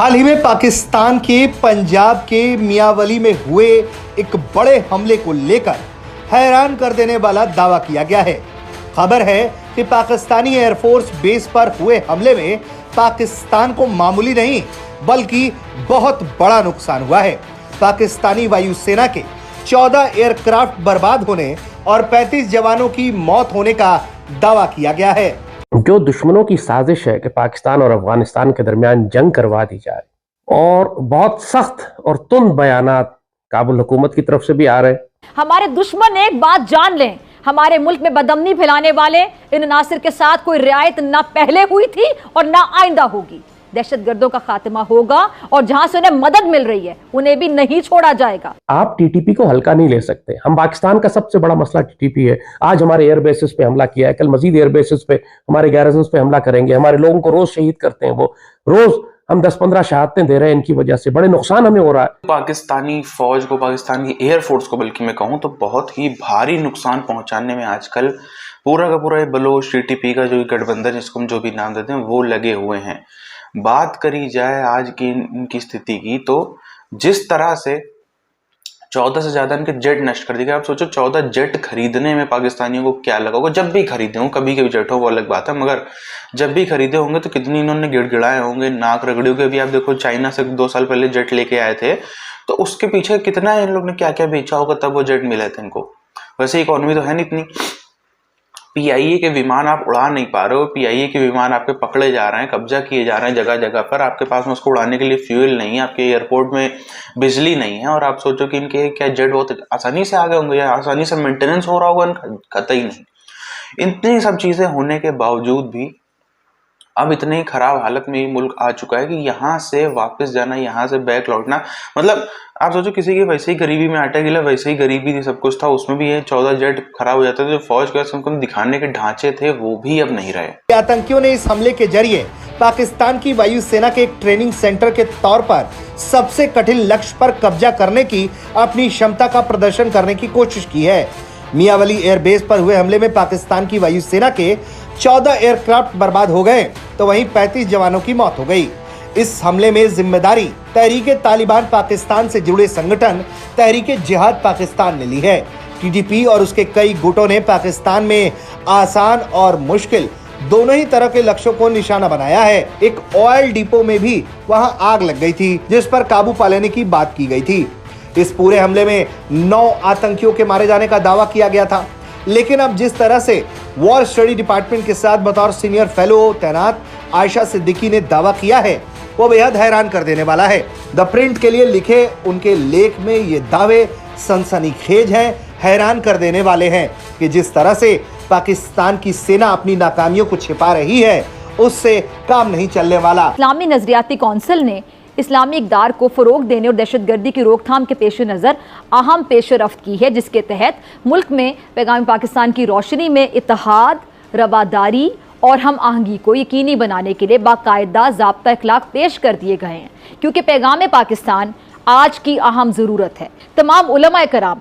हाल ही में पाकिस्तान के पंजाब के मियांवली में हुए एक बड़े हमले को लेकर हैरान कर देने वाला दावा किया गया है। खबर है कि पाकिस्तानी एयरफोर्स बेस पर हुए हमले में पाकिस्तान को मामूली नहीं बल्कि बहुत बड़ा नुकसान हुआ है। पाकिस्तानी वायुसेना के 14 एयरक्राफ्ट बर्बाद होने और 35 जवानों की मौत होने का दावा किया गया है। जो दुश्मनों की साजिश है कि पाकिस्तान और अफगानिस्तान के दरमियान जंग करवा दी जाए, और बहुत सख्त और तुंद बयानात काबुल हुकूमत की तरफ से भी आ रहे हैं। हमारे दुश्मन एक बात जान लें, हमारे मुल्क में बदअमनी फैलाने वाले इन नासिर के साथ कोई रियायत ना पहले हुई थी और ना आइंदा होगी। दहशतगर्दों का खात्मा होगा और जहां से उन्हें मदद मिल रही है उन्हें भी नहीं छोड़ा जाएगा। आप टीटीपी को हल्का नहीं ले सकते। हम पाकिस्तान का सबसे बड़ा मसला टीटीपी है। आज हमारे एयर बेसिस पे हमला किया है, कल मजीद एयर बेसिस पे हमारे गैरजन्स पे हमला करेंगे। हमारे लोगों को रोज शहीद करते हैं, वो रोज हम 10-15 शहादतें दे रहे हैं। इनकी वजह से बड़े नुकसान हमें हो रहा है। पाकिस्तानी फौज को, पाकिस्तान की एयरफोर्स को बल्कि मैं कहूँ तो बहुत ही भारी नुकसान पहुंचाने में आजकल पूरा का पूरा बलोच टीटीपी का जो गठबंधन, जिसको हम जो भी नाम देते हैं, वो लगे हुए हैं। बात करी जाए आज की इनकी स्थिति की, तो जिस तरह से 14 से ज्यादा इनके जेट नष्ट कर दिए गए। आप सोचो 14 जेट खरीदने में पाकिस्तानियों को क्या लगा होगा। जब भी खरीदे हों, कभी कभी जेट हो वो अलग बात है, मगर जब भी खरीदे होंगे तो कितनी इन्होंने गिड़गिड़ाए होंगे, नाक रगड़े के भी। आप देखो चाइना से 2 साल पहले जेट लेके आए थे, तो उसके पीछे कितना इन लोग ने क्या क्या बेचा होगा, तब वो जेट मिले थे इनको। वैसे इकोनॉमी तो है नहीं इतनी। पीआईए के विमान आप उड़ा नहीं पा रहे हो, पीआईए के विमान आपके पकड़े जा रहे हैं, कब्जा किए जा रहे हैं जगह जगह पर। आपके पास में उसको उड़ाने के लिए फ्यूल नहीं है, आपके एयरपोर्ट में बिजली नहीं है, और आप सोचो कि इनके क्या जेट बहुत आसानी से आ गए होंगे या आसानी से मेंटेनेंस हो रहा होगा इनका, कतई नहीं। इतनी सब चीजें होने के बावजूद भी अब इतनी खराब हालत में ये मुल्क आ चुका है कि यहाँ से वापस जाना, यहाँ से बैक लौटना, मतलब आप सोचो किसी की वैसे ही गरीबी में आटा गिला, वैसे ही गरीबी थी, सब कुछ था, उसमें भी ये 14 जेट खराब हो जाते थे। जो फौज के दिखाने के ढांचे थे वो भी अब नहीं रहे। आतंकियों ने इस हमले के जरिए पाकिस्तान की वायुसेना के एक ट्रेनिंग सेंटर के तौर पर सबसे कठिन लक्ष्य पर कब्जा करने की अपनी क्षमता का प्रदर्शन करने की कोशिश की है। मियांवली एयरबेस पर हुए हमले में पाकिस्तान की वायुसेना के 14 एयरक्राफ्ट बर्बाद हो गए, तो वहीं 35 जवानों की मौत हो गई। इस हमले में जिम्मेदारी तहरीके तालिबान पाकिस्तान से जुड़े संगठन तहरीके जिहाद पाकिस्तान ने ली है। टीटीपी और उसके कई गुटों ने पाकिस्तान में आसान और मुश्किल दोनों ही तरह के लक्ष्यों को निशाना बनाया है। एक ऑयल डिपो में भी वहां आग लग गई थी, जिस पर काबू पा लेने की बात की गई थी। इस पूरे हमले में 9 आतंकियों के मारे जाने का दावा किया गया था, लेकिन अब जिस तरह से वॉर स्टडी डिपार्टमेंट के साथ बतौर सीनियर फेलो तैनात आयशा सिद्दीकी ने दावा किया है, वो बेहद हैरान कर देने वाला है। द प्रिंट के लिए लिखे उनके लेख में ये दावे सनसनीखेज हैं, हैरान कर देने वाले हैं कि जिस तरह से पाकिस्तान की सेना अपनी नाकामियों को छिपा रही है, उससे काम नहीं चलने वाला। इस्लामी नजरियाती कौंसिल ने इस्लामी इक़दार को फ़रोग़ देने और दहशतगर्दी की रोकथाम के पेश नज़र अहम पेशरफ्त की है, जिसके तहत मुल्क में पैगाम पाकिस्तान की रोशनी में इत्तेहाद, रवादारी और हम आहंगी को यकीनी बनाने के लिए बाकायदा ज़ाब्ता अखलाक पेश कर दिए गए हैं, क्योंकि पैगाम पाकिस्तान आज की अहम ज़रूरत है। तमाम उलमा कराम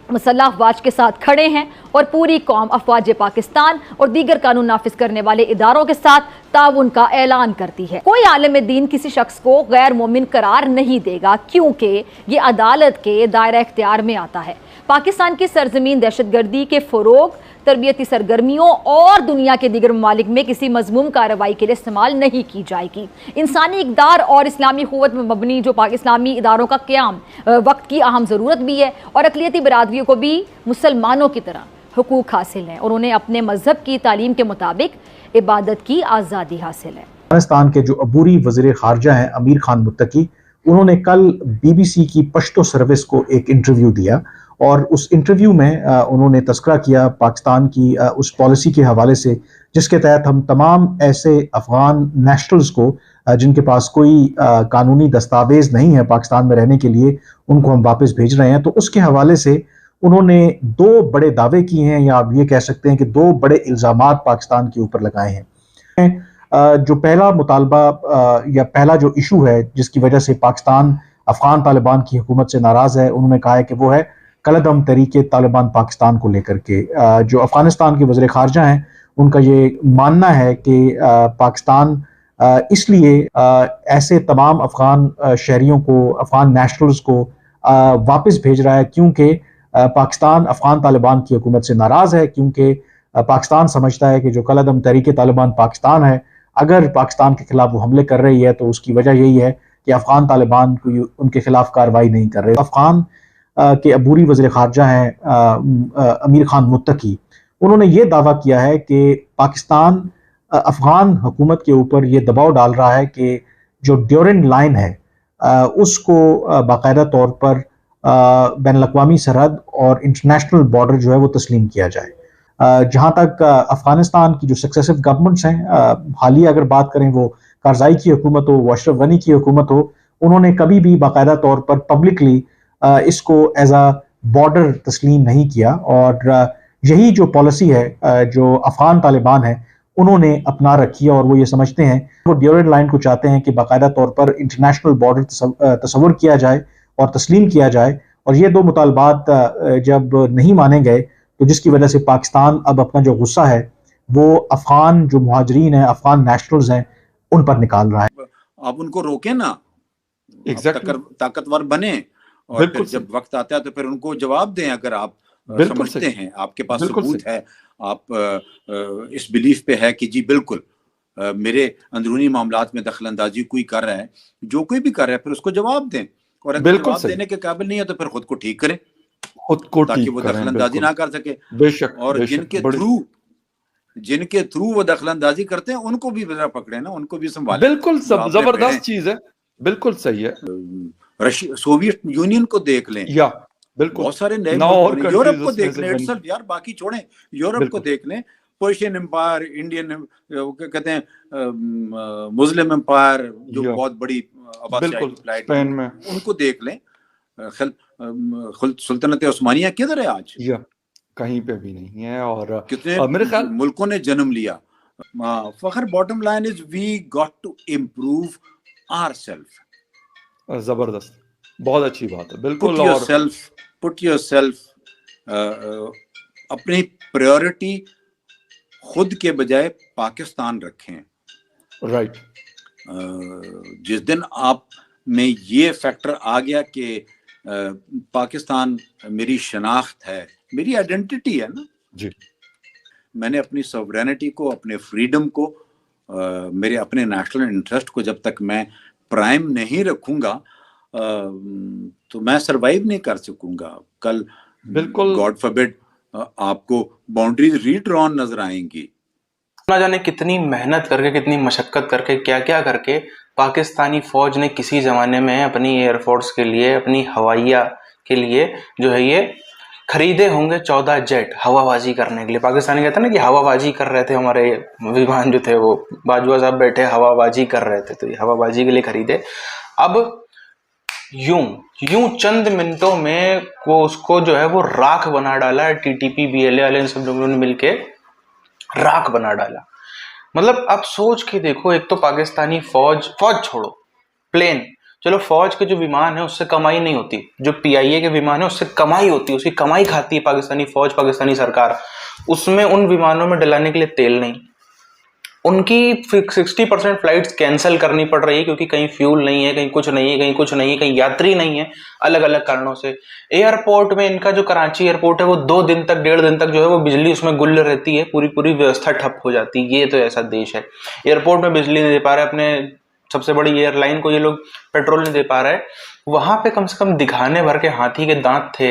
मुसल्लह अफवाज के साथ खड़े हैं और पूरी कौम अफवाज पाकिस्तान और दीगर कानून नाफिज करने वाले इदारों के साथ ताउन का ऐलान करती है। कोई आलिम दीन किसी शख्स को गैर मोमिन करार नहीं देगा, क्योंकि ये अदालत के दायरा इख्तियार में आता है। पाकिस्तान की सरजमीन दहशतगर्दी के फ़रोग़, तरबियती सरगर्मियों और दुनिया के दीगर ममालिक में किसी मज़मूम कार्रवाई के लिए इस्तेमाल नहीं की जाएगी। इंसानी इक़दार और इस्लामी क़ुव्वत में मबनी जो इस्लामी इदारों का क़याम वक्त की अहम ज़रूरत भी है, और अक़लियती बरादरियों को भी मुसलमानों की तरह हुकूक हासिल हैं और उन्हें अपने मज़हब की तालीम के मुताबिक इबादत की आज़ादी हासिल है। अफगानिस्तान के जो अबूरी वज़ीर ख़ारजा हैं अमीर खान मुत्तकी, उन्होंने कल BBC की पश्तो सर्विस को एक इंटरव्यू दिया, और उस इंटरव्यू में उन्होंने तस्करा किया पाकिस्तान की उस पॉलिसी के हवाले से, जिसके तहत हम तमाम ऐसे अफगान नेशनल्स को जिनके पास कोई कानूनी दस्तावेज नहीं है पाकिस्तान में रहने के लिए, उनको हम वापस भेज रहे हैं। तो उसके हवाले से उन्होंने 2 बड़े दावे किए हैं, या आप ये कह सकते हैं कि 2 बड़े इल्ज़ामात पाकिस्तान के ऊपर लगाए हैं। जो पहला मुतालबा या पहला जो इशू है जिसकी वजह से पाकिस्तान अफगान तालिबान की हुकूमत से नाराज़ है, उन्होंने कहा है कि वो है कलदम तरीके तालिबान पाकिस्तान को लेकर के। जो अफगानिस्तान के वज़ीर ख़ारजा हैं, उनका ये मानना है कि पाकिस्तान इसलिए ऐसे तमाम अफगान शहरियों को, अफगान नेशनल्स को वापस भेज रहा है, क्योंकि पाकिस्तान अफगान तालिबान की हुकूमत से नाराज है, क्योंकि पाकिस्तान समझता है कि जो कलअदम तहरीक तालिबान पाकिस्तान है, अगर पाकिस्तान के खिलाफ वो हमले कर रही है तो उसकी वजह यही है कि अफगान तालिबान को उनके खिलाफ कार्रवाई नहीं कर रहे। अफगान के अबूरी वज़ीर ख़ारजा हैं अमीर खान मुत्तकी, उन्होंने ये दावा किया है कि पाकिस्तान अफगान हुकूमत के ऊपर ये दबाव डाल रहा है कि जो ड्यूरेंट लाइन है उसको बाकायदा तौर पर बैन अवी सरहद और इंटरनेशनल बॉर्डर जो है वो तस्लीम किया जाए। जहाँ तक अफगानिस्तान की जो सक्सेसिव गवर्नमेंट्स हैं, हालिया अगर बात करें वो कारजाई की हुकूमत हो, अशरफ गनी की हुकूमत हो, उन्होंने कभी भी बाकायदा तौर पर पब्लिकली इसको एज अ बॉर्डर तस्लीम नहीं किया। और यही जो पॉलिसी है जो अफगान तालिबान है उन्होंने अपना रखी है, और वो ये समझते हैं, वो ड्यूरेंट लाइन को चाहते हैं कि बाकायदा तौर पर इंटरनेशनल बॉर्डर तस्वुर किया जाए और तस्लीम किया जाए। और ये दो मुतालबात जब नहीं माने गए तो जिसकी वजह से पाकिस्तान अब अपना जो गुस्सा है वो अफगान जो मुहाजिरीन हैं, अफगान नेशनल्स हैं, उन पर निकाल रहा है। आप उनको रोके ना, Exactly. ताकतवर बने, और फिर जब वक्त आता है तो फिर उनको जवाब दें। अगर आप समझते हैं, आपके पास सबूत है, आप इस बिलीफ पे है कि जी बिल्कुल मेरे अंदरूनी मामलात में दखल अंदाजी कोई कर रहा है, जो कोई भी कर रहा है, फिर उसको जवाब दें। और अगर जवाब देने के काबिल नहीं है तो फिर खुद को ठीक करें, खुद को ताकि वो दखल अंदाजी ना कर सके। बेशक, और जिनके थ्रू वो दखल अंदाजी करते हैं उनको भी जरा पकड़े ना, उनको भी संभालें। बिल्कुल जबरदस्त चीज है, बिल्कुल सही है। सोवियत यूनियन को देख लें, या बिल्कुल बहुत सारे नए यूरोप को देख लें, इटसेल्फ यार, बाकी छोड़ें, यूरोप को देख लें, पर्शियन एम्पायर, इंडियन कहते हैं मुस्लिम एम्पायर, जो बहुत बड़ी स्पेन में, उनको देख लें। सुल्तनत उस्मानिया किधर है आज? कहीं पे भी नहीं है। और कितने मेरे ख्याल मुल्कों ने जन्म लिया। Fakhar bottom line is we got to improve ourselves. जबरदस्त, बहुत अच्छी बात है, बिल्कुल। पुट योरसेल्फ अपनी प्रायोरिटी खुद के बजाय पाकिस्तान रखें। राइट। जिस दिन आप में ये फैक्टर आ गया कि पाकिस्तान मेरी शनाख्त है, मेरी आइडेंटिटी है ना जी, मैंने अपनी सॉवरेनिटी को, अपने फ्रीडम को, मेरे अपने नेशनल इंटरेस्ट को जब तक मैं प्राइम नहीं रखूंगा तो मैं सरवाइव नहीं कर सकूंगा। कल बिल्कुल, गॉड फॉरबिड आपको बाउंड्रीज रीड्रॉन नजर आएंगी। ना जाने कितनी मेहनत करके, कितनी मशक्कत करके, क्या क्या करके पाकिस्तानी फौज ने किसी ज़माने में अपनी एयरफोर्स के लिए, अपनी हवाइया के लिए जो है ये खरीदे होंगे 14 जेट हवाबाजी करने के लिए। पाकिस्तानी कहते हैं ना कि हवाबाजी कर रहे थे, हमारे विमान जो थे वो बाजवा साहब बैठे हवाबाजी कर रहे थे, तो ये हवाबाजी के लिए खरीदे। अब यूं चंद मिनटों में वो उसको जो है वो राख बना डाला। टीटीपी बीएलए वाले इन सब लोगों ने मिलके राख बना डाला। मतलब आप सोच के देखो, एक तो पाकिस्तानी फौज छोड़ो, प्लेन चलो, फौज के जो विमान है उससे कमाई नहीं होती, जो पीआईए के विमान है उससे कमाई होती है, उसकी कमाई खाती है पाकिस्तानी फौज, पाकिस्तानी सरकार। उसमें उन विमानों में डलाने के लिए तेल नहीं, उनकी 60% फ्लाइट्स कैंसिल करनी पड़ रही है क्योंकि कहीं फ्यूल नहीं है, कहीं कुछ नहीं है, कहीं कुछ नहीं है, कहीं यात्री नहीं है, अलग अलग कारणों से। एयरपोर्ट में इनका जो कराची एयरपोर्ट है वो 2 दिन तक, 1.5 दिन तक जो है वो बिजली उसमें गुल रहती है, पूरी व्यवस्था ठप हो जाती है। ये तो ऐसा देश है, एयरपोर्ट में बिजली नहीं दे पा रहे, अपने सबसे बड़ी एयरलाइन को ये लोग पेट्रोल नहीं दे पा रहे, वहां पे कम से कम दिखाने भर के हाथी के दांत थे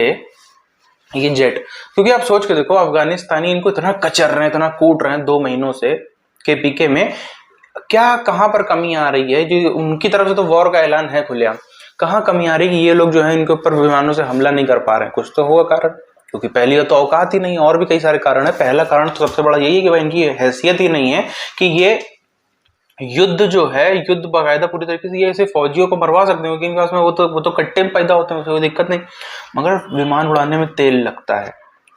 ये जेट। क्योंकि आप सोच के देखो, अफगानिस्तानी इनको इतना कचर रहे हैं, इतना कूट रहे हैं 2 महीनों से के पीके में, क्या कहां पर कमी आ रही है? जो उनकी तरफ से तो वॉर का ऐलान है खुलेआम, कहां कमी आ रही है कि ये लोग जो है इनके ऊपर विमानों से हमला नहीं कर पा रहे हैं? कुछ तो होगा कारण, क्योंकि पहली तो औकात ही नहीं, और भी कई सारे कारण है। पहला कारण तो सबसे बड़ा यही है कि भाई इनकी हैसियत ही नहीं है कि ये युद्ध जो है, युद्ध बाकायदा पूरी तरीके से ये ऐसे फौजियों को मरवा सकते हैं, क्योंकि इनके पास में वो तो कट्टे में पैदा होते हैं, कोई दिक्कत नहीं। मगर विमान उड़ाने में तेल लगता है,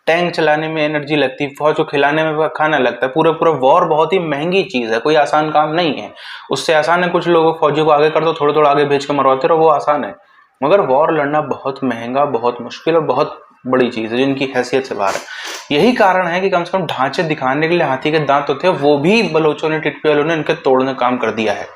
टैंक चलाने में एनर्जी लगती है, फौज को खिलाने में खाना लगता है। पूरा वॉर बहुत ही महंगी चीज है, कोई आसान काम नहीं है। उससे आसान है कुछ लोगों फौजियों को आगे कर दो, थोड़ा आगे भेज के मरवाते रहो, वो आसान है। मगर वॉर लड़ना बहुत महंगा, बहुत मुश्किल और बहुत बड़ी चीज है, जिनकी हैसियत से बाहर है। यही कारण है कि कम से कम ढांचे दिखाने के लिए हाथी के दांत होते हैं, वो भी बलोचों ने, टिटपी वालों ने इनके तोड़ने का काम कर दिया है।